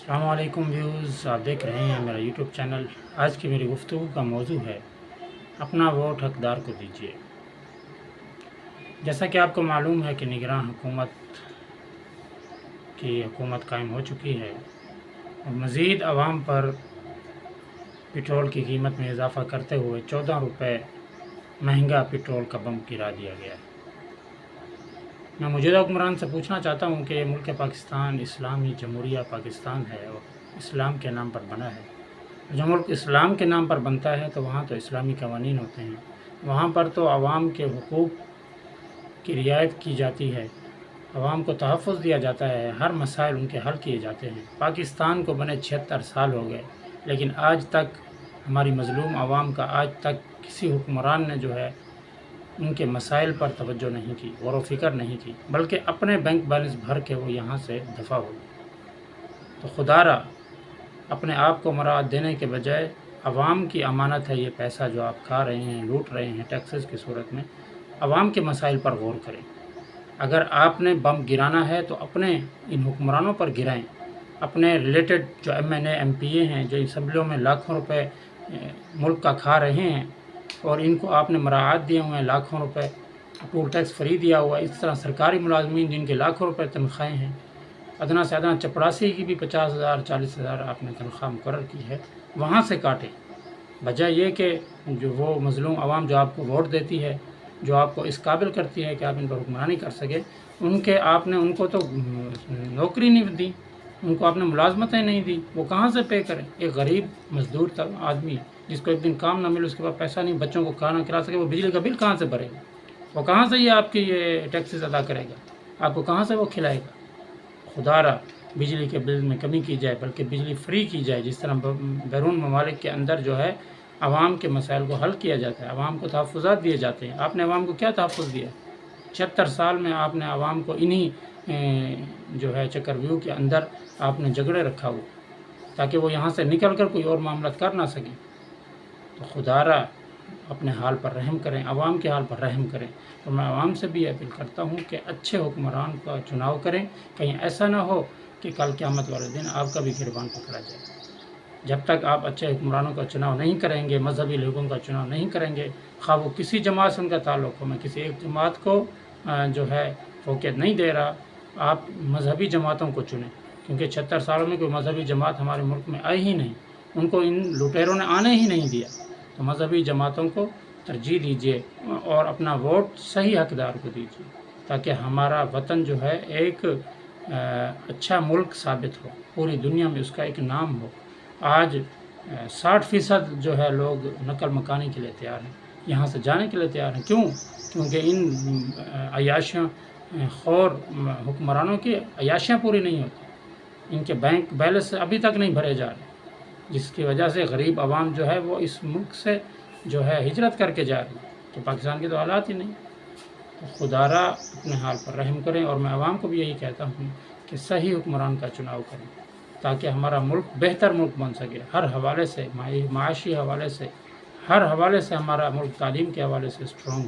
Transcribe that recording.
السلام علیکم ویوز، آپ دیکھ رہے ہیں میرا یوٹیوب چینل۔ آج کی میری گفتگو کا موضوع ہے اپنا ووٹ حقدار کو دیجیے۔ جیسا کہ آپ کو معلوم ہے کہ نگراں حکومت قائم ہو چکی ہے اور مزید عوام پر پٹرول کی قیمت میں اضافہ کرتے ہوئے 14 روپے مہنگا پٹرول کا بم گرا دیا گیا ہے۔ میں موجودہ حکمران سے پوچھنا چاہتا ہوں کہ یہ ملک پاکستان اسلامی جمہوریہ پاکستان ہے اور اسلام کے نام پر بنا ہے۔ جو ملک اسلام کے نام پر بنتا ہے تو وہاں تو اسلامی قوانین ہوتے ہیں، وہاں پر تو عوام کے حقوق کی رعایت کی جاتی ہے، عوام کو تحفظ دیا جاتا ہے، ہر مسائل ان کے حل کیے جاتے ہیں۔ پاکستان کو بنے 76 سال ہو گئے، لیکن آج تک ہماری مظلوم عوام کا آج تک کسی حکمران نے جو ہے ان کے مسائل پر توجہ نہیں کی، غور و فکر نہیں کی، بلکہ اپنے بینک بیلنس بھر کے وہ یہاں سے دفع ہو گئے۔ تو خدا را اپنے آپ کو مراعات دینے کے بجائے عوام کی امانت ہے یہ پیسہ جو آپ کھا رہے ہیں، لوٹ رہے ہیں ٹیکسز کی صورت میں، عوام کے مسائل پر غور کریں۔ اگر آپ نے بم گرانا ہے تو اپنے ان حکمرانوں پر گرائیں، اپنے ریلیٹڈ جو MNA MPA ہیں جو اسمبلیوں میں لاکھوں روپے ملک کا کھا رہے ہیں اور ان کو آپ نے مراعات دیے ہوئے ہیں، لاکھوں روپے ٹول ٹیکس فری دیا ہوا ہے۔ اس طرح سرکاری ملازمین جن کے لاکھوں روپے تنخواہیں ہیں، ادنا سے ادنا چپراسی کی بھی 50,000 40,000 آپ نے تنخواہ مقرر کی ہے، وہاں سے کاٹیں، بجائے یہ کہ جو وہ مظلوم عوام جو آپ کو ووٹ دیتی ہے، جو آپ کو اس قابل کرتی ہے کہ آپ ان پر حکمرانی کر سکے، آپ نے ان کو تو نوکری نہیں دی، ان کو آپ نے ملازمتیں نہیں دی، وہ کہاں سے پے کریں؟ ایک غریب مزدور آدمی جس کو ایک دن کام نہ ملے، اس کے پاس پیسہ نہیں، بچوں کو کھانا کھلا سکے، وہ بجلی کا بل کہاں سے بھرے گا؟ وہ کہاں سے یہ آپ کی یہ ٹیکسز ادا کرے گا؟ آپ کو کہاں سے وہ کھلائے گا؟ خدا را بجلی کے بل میں کمی کی جائے، بلکہ بجلی فری کی جائے، جس طرح بیرون ممالک کے اندر جو ہے عوام کے مسائل کو حل کیا جاتا ہے، عوام کو تحفظات دیے جاتے ہیں۔ آپ نے عوام کو کیا تحفظ دیا؟ 76 سال میں آپ نے عوام کو انہی جو ہے چکر ویو کے اندر آپ نے جگڑے رکھا ہوا، تاکہ وہ یہاں سے نکل کر کوئی اور معاملات کر نہ سکیں۔ تو خدا را اپنے حال پر رحم کریں، عوام کے حال پر رحم کریں، اور میں عوام سے بھی اپیل کرتا ہوں کہ اچھے حکمران کا چناؤ کریں، کہیں ایسا نہ ہو کہ کل قیامت والے دن آپ کا بھی گریبان پکڑا جائے۔ جب تک آپ اچھے حکمرانوں کا چناؤ نہیں کریں گے، مذہبی لوگوں کا چناؤ نہیں کریں گے، خواہ وہ کسی جماعت سے ان کا تعلق ہو، میں کسی ایک جماعت کو جو ہے فوقیت نہیں دے رہا، آپ مذہبی جماعتوں کو چنیں، کیونکہ 76 سالوں میں کوئی مذہبی جماعت ہمارے ملک میں آئی ہی نہیں، ان کو ان لٹیروں نے آنے ہی نہیں دیا۔ تو مذہبی جماعتوں کو ترجیح دیجیے اور اپنا ووٹ صحیح حقدار کو دیجیے، تاکہ ہمارا وطن جو ہے ایک اچھا ملک ثابت ہو، پوری دنیا میں اس کا ایک نام ہو۔ آج 60% جو ہے لوگ نقل مکانی کے لیے تیار ہیں، یہاں سے جانے کے لیے تیار ہیں۔ کیوں؟ کیونکہ ان عیاشیاں خور حکمرانوں کی عیاشیاں پوری نہیں ہوتی، ان کے بینک بیلنس ابھی تک نہیں بھرے جا رہے، جس کی وجہ سے غریب عوام جو ہے وہ اس ملک سے جو ہے ہجرت کر کے جا رہی ہے، تو پاکستان کے تو حالات ہی نہیں۔ تو خدا را اپنے حال پر رحم کریں، اور میں عوام کو بھی یہی کہتا ہوں کہ صحیح حکمران کا چناؤ کریں، تاکہ ہمارا ملک بہتر ملک بن سکے، ہر حوالے سے، معاشی حوالے سے، ہر حوالے سے ہمارا ملک تعلیم کے حوالے سے اسٹرانگ